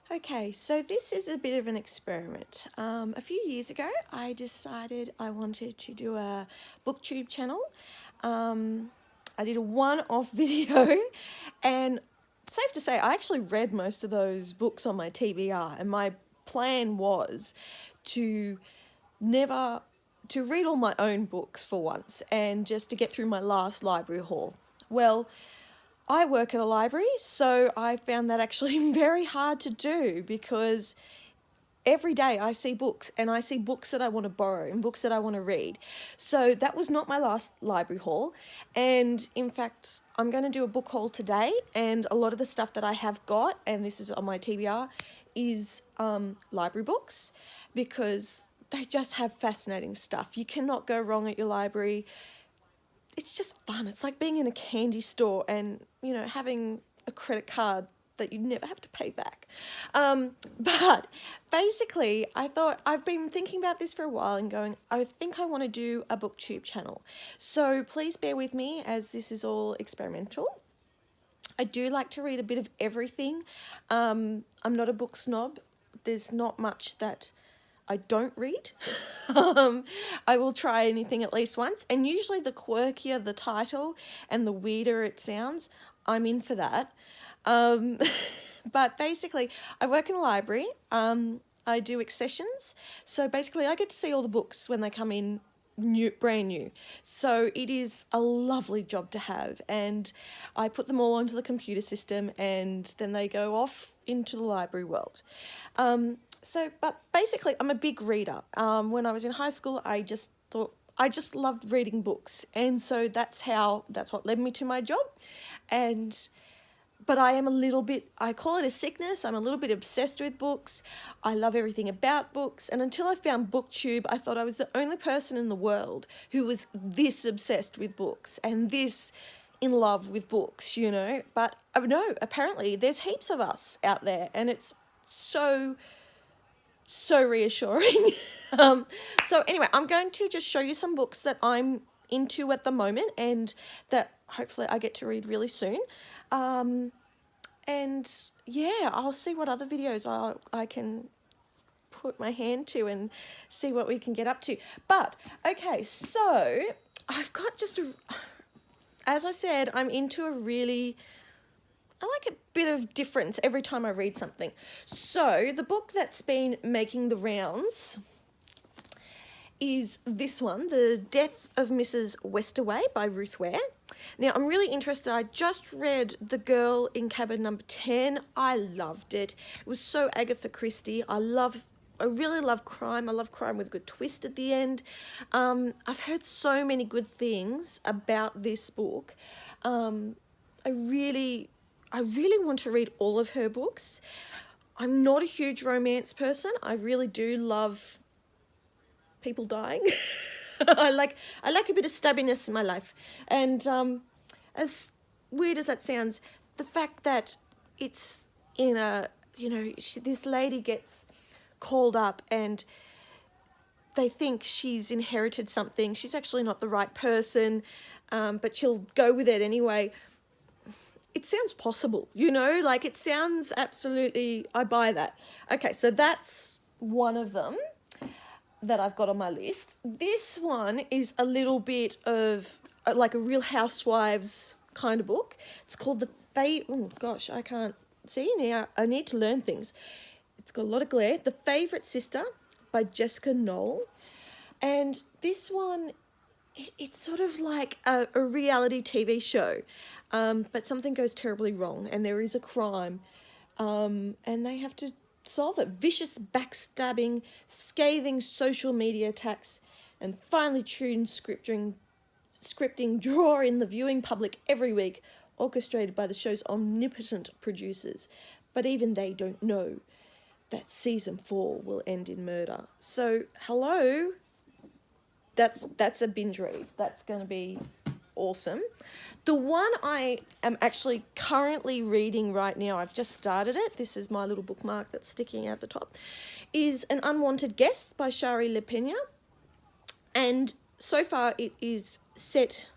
Okay, so this is a bit of an experiment. A few years ago, I decided I wanted to do a Booktube channel. I did a one-off video, and safe to say, I actually read most of those books on my TBR, and my plan was to never to read all my own books for once and just to get through my last library haul. Well, I work at a library, so I found that actually very hard to do because every day I see books and I see books that I want to borrow and books that I want to read. So that was not my last library haul. And in fact, I'm going to do a book haul today, and a lot of the stuff that I have got, and this is on my TBR, is library books because they just have fascinating stuff. You cannot go wrong at your library. It's just fun. It's like being in a candy store and, having a credit card that you never have to pay back. But basically, I thought I've been thinking about this for a while and going, I think I want to do a Booktube channel. So please bear with me as this is all experimental. I do like to read a bit of everything. I'm not a book snob. There's not much that I don't read. I will try anything at least once, and usually the quirkier the title and the weirder it sounds, I'm in for that. But basically, I work in a library. I do accessions, so basically I get to see all the books when they come in brand new. So it is a lovely job to have, and I put them all onto the computer system, and then they go off into the library world. But basically, I'm a big reader. When I was in high school, I just loved reading books, and so that's what led me to my job. But I am I call it a sickness. I'm a little bit obsessed with books. I love everything about books, and until I found Booktube, I thought I was the only person in the world who was this obsessed with books and this in love with books, But no, apparently there's heaps of us out there, and it's so reassuring. So anyway, I'm going to just show you some books that I'm into at the moment and that hopefully I get to read really soon. And yeah, I'll see what other videos I can put my hand to and see what we can get up to. But okay, so I've got as I said, I'm into I like a bit of difference every time I read something. So the book that's been making the rounds is this one, The Death of Mrs. Westaway by Ruth Ware. Now, I'm really interested. I just read The Girl in Cabin Number 10. I loved it. It was so Agatha Christie. I really love crime. I love crime with a good twist at the end. I've heard so many good things about this book. I really want to read all of her books. I'm not a huge romance person. I really do love people dying. I like a bit of stabbiness in my life. And as weird as that sounds, the fact that it's in this lady gets called up and they think she's inherited something. She's actually not the right person, but she'll go with it anyway. It sounds possible, it sounds absolutely, I buy that. Okay, so that's one of them that I've got on my list. This one is a little bit of like a Real Housewives kind of book. It's called oh gosh, I can't see now. I need to learn things. It's got a lot of glare. The Favourite Sister by Jessica Knoll. And this one, it's sort of like a reality TV show, but something goes terribly wrong and there is a crime, and they have to solve it. Vicious backstabbing, scathing social media attacks, and finely tuned scripting draw in the viewing public every week, orchestrated by the show's omnipotent producers. But even they don't know that season 4 will end in murder. So, hello. That's a binge read. That's going to be awesome. The one I am actually currently reading right now, I've just started it, this is my little bookmark that's sticking out the top, is An Unwanted Guest by Shari LePena. And so far it is set,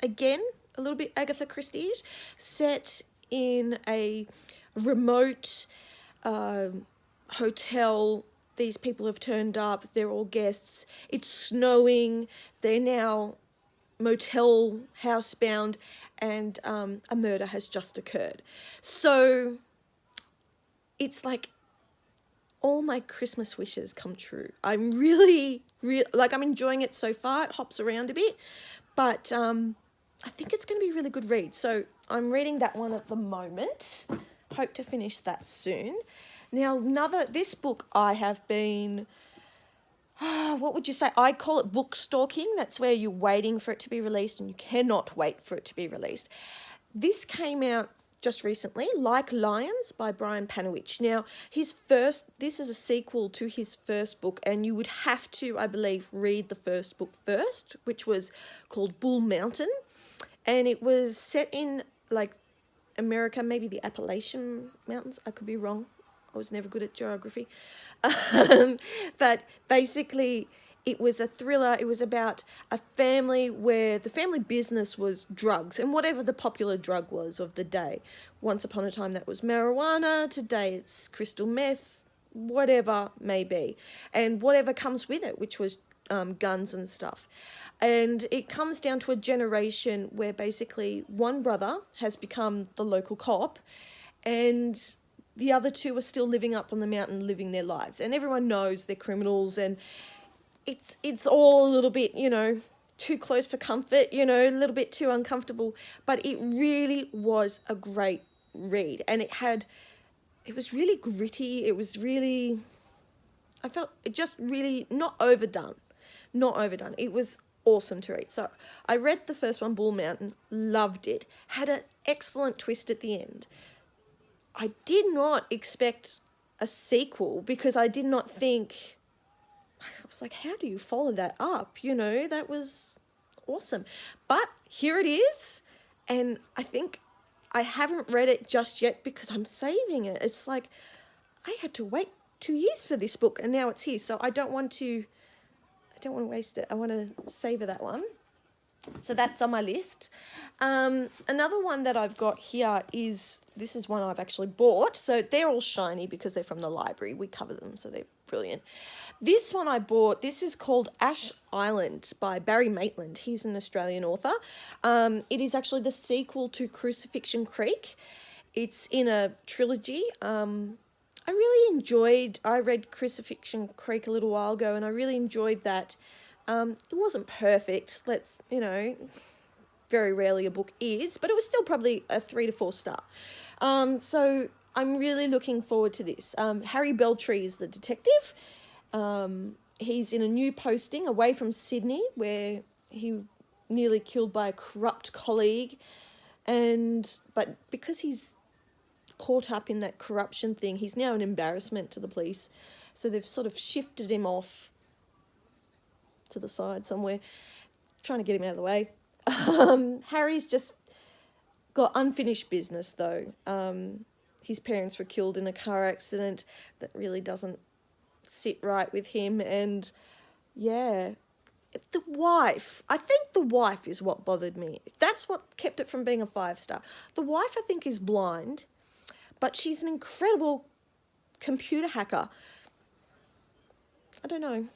again, a little bit Agatha Christie-ish, set in a remote hotel. These people have turned up. They're all guests. It's snowing. They're now motel housebound, and a murder has just occurred. So it's like all my Christmas wishes come true. I'm really like, I'm enjoying it so far. It hops around a bit, but I think it's going to be a really good read. So I'm reading that one at the moment. Hope to finish that soon. Now, this book I have been, what would you say? I call it book stalking. That's where you're waiting for it to be released and you cannot wait for it to be released. This came out just recently, Like Lions by Brian Panowich. Now, this is a sequel to his first book, and you would have to, I believe, read the first book first, which was called Bull Mountain. And it was set in like America, maybe the Appalachian Mountains. I could be wrong. I was never good at geography. But basically, it was a thriller. It was about a family where the family business was drugs, and whatever the popular drug was of the day. Once upon a time, that was marijuana. Today, it's crystal meth, whatever may be. And whatever comes with it, which was guns and stuff. And it comes down to a generation where basically one brother has become the local cop, and the other two are still living up on the mountain, living their lives. And everyone knows they're criminals, and it's all a little bit, too close for comfort, a little bit too uncomfortable. But it really was a great read. And it was really gritty. It was really, I felt it just really not overdone. It was awesome to read. So I read the first one, Bull Mountain, loved it. Had an excellent twist at the end. I did not expect a sequel because I did not think, I was like, how do you follow that up? That was awesome. But here it is. And I think I haven't read it just yet because I'm saving it. It's like, I had to wait 2 years for this book and now it's here. So I don't want to waste it. I want to savor that one. So that's on my list. Another one that I've got here this is one I've actually bought. So they're all shiny because they're from the library. We cover them, so they're brilliant. This one I bought, this is called Ash Island by Barry Maitland. He's an Australian author. It is actually the sequel to Crucifixion Creek. It's in a trilogy. I read Crucifixion Creek a little while ago, and I really enjoyed that. It wasn't perfect, very rarely a book is, but it was still probably a 3 to 4 star. So I'm really looking forward to this. Harry Beltree is the detective. He's in a new posting away from Sydney where he nearly killed by a corrupt colleague. But because he's caught up in that corruption thing, he's now an embarrassment to the police. So they've sort of shifted him off to the side somewhere, trying to get him out of the way. Harry's just got unfinished business though. His parents were killed in a car accident that really doesn't sit right with him, and I think the wife is what bothered me. That's what kept it from being a 5-star. The wife, I think, is blind, but she's an incredible computer hacker. I don't know.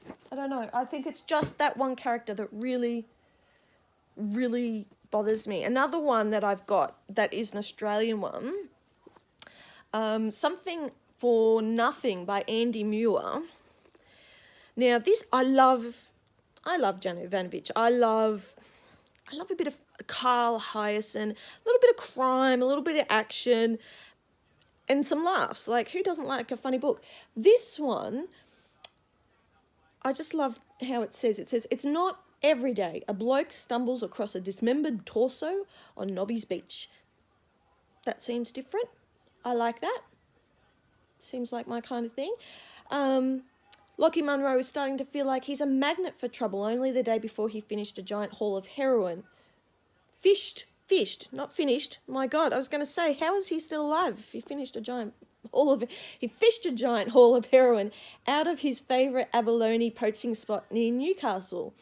I think it's just that one character that really, really bothers me. Another one that I've got that is an Australian one, Something for Nothing by Andy Muir. Now, I love Janet Ivanovic. I love a bit of Carl Hyacin, a little bit of crime, a little bit of action, and some laughs. Like, who doesn't like a funny book? This one, I just love how it says, it's not every day a bloke stumbles across a dismembered torso on Nobby's beach. That seems different. I like that. Seems like my kind of thing. Lockie Munro is starting to feel like he's a magnet for trouble only the day before he finished a giant haul of heroin. Fished, not finished. My God, I was going to say, how is he still alive if he finished a giant haul of... He fished a giant haul of heroin out of his favourite abalone poaching spot near Newcastle.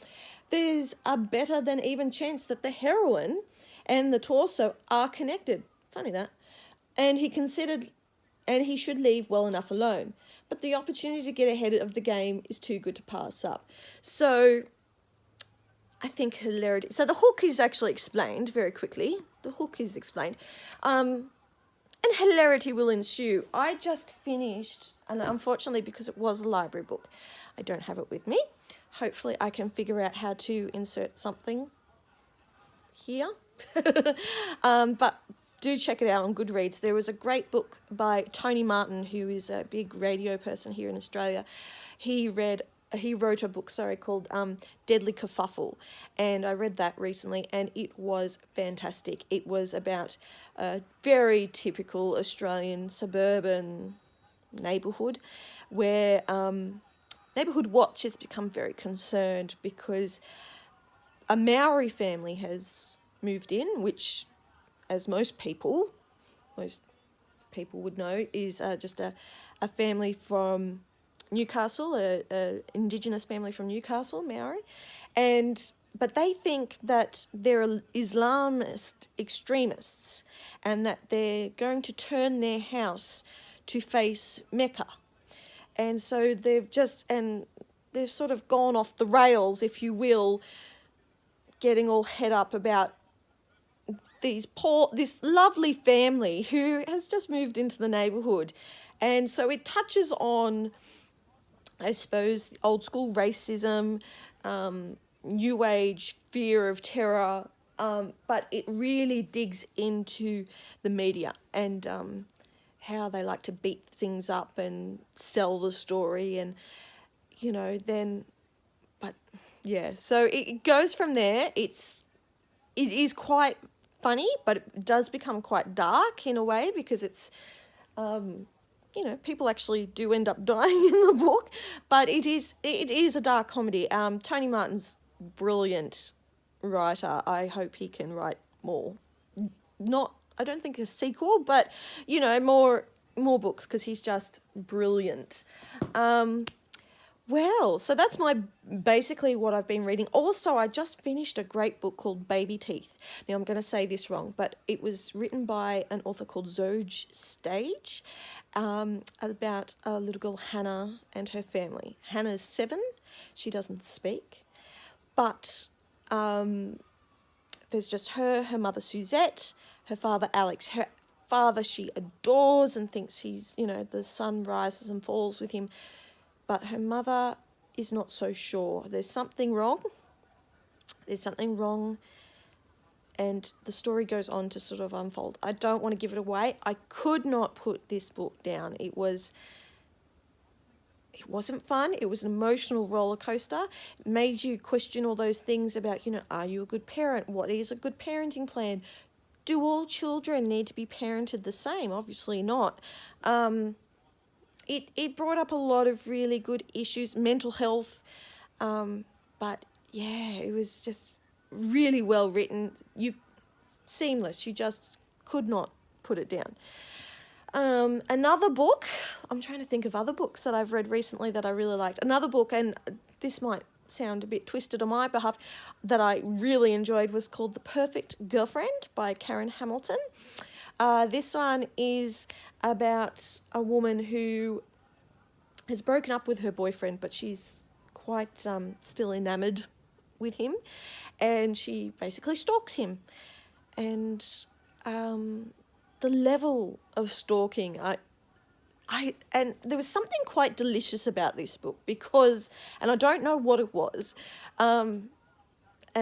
There's a better than even chance that the heroin and the torso are connected. Funny that. And he considered and he should leave well enough alone. But the opportunity to get ahead of the game is too good to pass up. So I think hilarity. So the hook is actually explained very quickly. The hook is explained. And hilarity will ensue. I just finished, and unfortunately because it was a library book, I don't have it with me. Hopefully I can figure out how to insert something here. But do check it out on Goodreads. There was a great book by Tony Martin, who is a big radio person here in Australia. He wrote a book, called Deadly Kerfuffle, and I read that recently, and it was fantastic. It was about a very typical Australian suburban neighbourhood where Neighbourhood Watch has become very concerned because a Maori family has moved in, which, as most people would know, is just a family from Newcastle, a Indigenous family from Newcastle, Maori, but they think that they're Islamist extremists and that they're going to turn their house to face Mecca. And so they've sort of gone off the rails, if you will, getting all head up about this lovely family who has just moved into the neighbourhood. And so it touches on, I suppose, old school racism, new age fear of terror, but it really digs into the media and how they like to beat things up and sell the story, and so it goes from there. It is quite funny, but it does become quite dark in a way because it's people actually do end up dying in the book, but it is a dark comedy. Tony Martin's brilliant writer. I hope he can write more. I don't think a sequel, but more books, because he's just brilliant. Well, so that's basically what I've been reading. Also, I just finished a great book called Baby Teeth. Now, I'm going to say this wrong, but it was written by an author called Zoj Stage, about a little girl, Hannah, and her family. Hannah's 7. She doesn't speak, but there's just her mother, Suzette, her father, Alex. Her father she adores and thinks he's, the sun rises and falls with him. But her mother is not so sure. There's something wrong, and the story goes on to sort of unfold. I don't want to give it away. I could not put this book down. It wasn't fun. It was an emotional roller coaster. It made you question all those things about, are you a good parent? What is a good parenting plan? Do all children need to be parented the same? Obviously not. It brought up a lot of really good issues, mental health, but yeah, it was just really well written. Seamless. You just could not put it down. Another book, I'm trying to think of other books that I've read recently that I really liked. Another book, and this might sound a bit twisted on my behalf, that I really enjoyed was called The Perfect Girlfriend by Karen Hamilton. This one is about a woman who has broken up with her boyfriend, but she's quite still enamored with him, and she basically stalks him. And the level of stalking, and there was something quite delicious about this book because, and I don't know what it was, and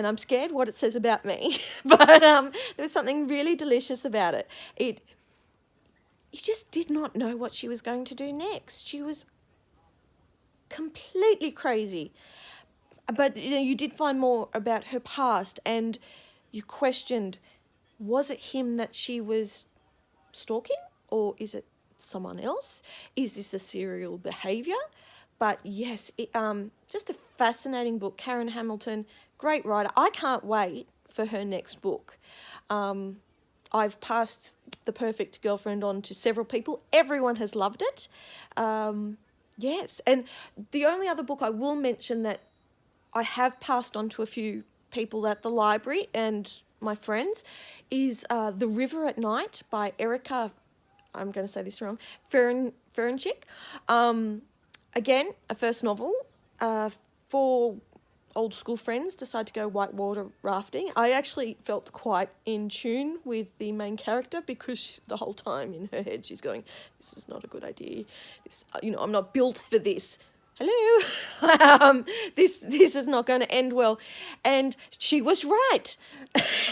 I'm scared what it says about me, but there was something really delicious about it. You just did not know what she was going to do next. She was completely crazy, but you did find more about her past, and you questioned, was it him that she was stalking, or is it someone else? Is this a serial behaviour? But yes, just a fascinating book. Karen Hamilton, great writer. I can't wait for her next book. I've passed The Perfect Girlfriend on to several people. Everyone has loved it. Yes, and the only other book I will mention that I have passed on to a few people at the library and my friends is The River at Night by Erica I'm going to say this wrong, Ferenchik. Again, a first novel. 4 old school friends decide to go whitewater rafting. I actually felt quite in tune with the main character because the whole time in her head she's going, this is not a good idea. This, I'm not built for this. Hello. This is not going to end well. And she was right.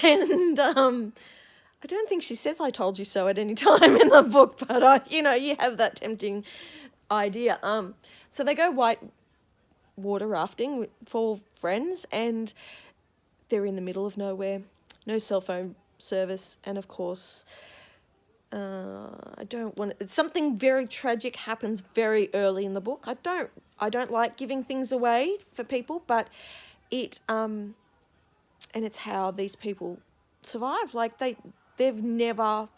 And I don't think she says I told you so at any time in the book, but you have that tempting idea. So they go whitewater rafting with 4 friends, and they're in the middle of nowhere, no cell phone service, and of course, something very tragic happens very early in the book. I don't like giving things away for people, but and it's how these people survive. Like they've never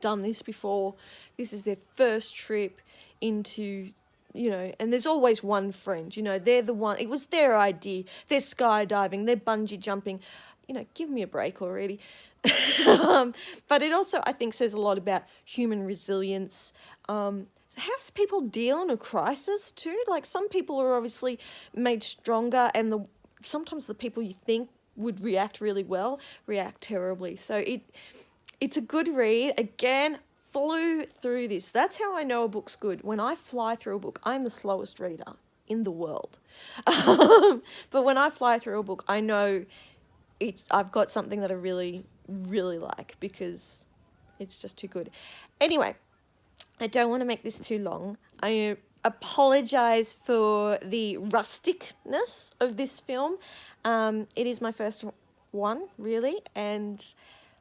done this before. This is their first trip into, and there's always one friend, they're the one, it was their idea. They're skydiving, they're bungee jumping, give me a break already. But it also, I think, says a lot about human resilience. How people deal in a crisis too. Like some people are obviously made stronger, and sometimes the people you think would react really well react terribly. So it's a good read. Again, follow through this. That's how I know a book's good. When I fly through a book, I'm the slowest reader in the world. But when I fly through a book, I know I've got something that I really, really like because it's just too good. Anyway, I don't want to make this too long. I apologize for the rusticness of this film. It is my first one, really, and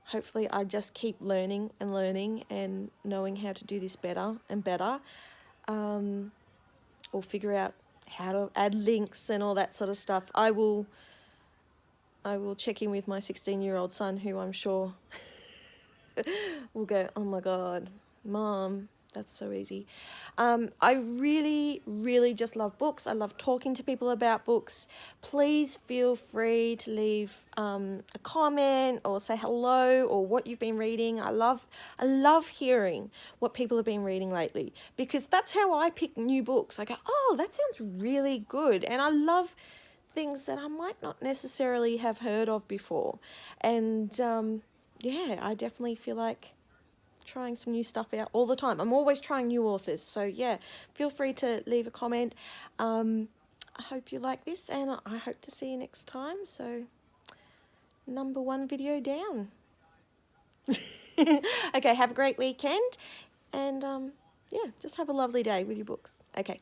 hopefully I just keep learning and knowing how to do this better and better, or figure out how to add links and all that sort of stuff. I will check in with my 16-year-old son, who I'm sure will go, oh my God, Mom, that's so easy. I really, really just love books. I love talking to people about books. Please feel free to leave a comment or say hello or what you've been reading. I love hearing what people have been reading lately, because that's how I pick new books. I go, oh, that sounds really good. And I love things that I might not necessarily have heard of before. And yeah, I definitely feel like trying some new stuff out all the time. I'm always trying new authors. So yeah, feel free to leave a comment. I hope you like this, and I hope to see you next time. So #1 video down. Okay, have a great weekend, and yeah, just have a lovely day with your books. Okay.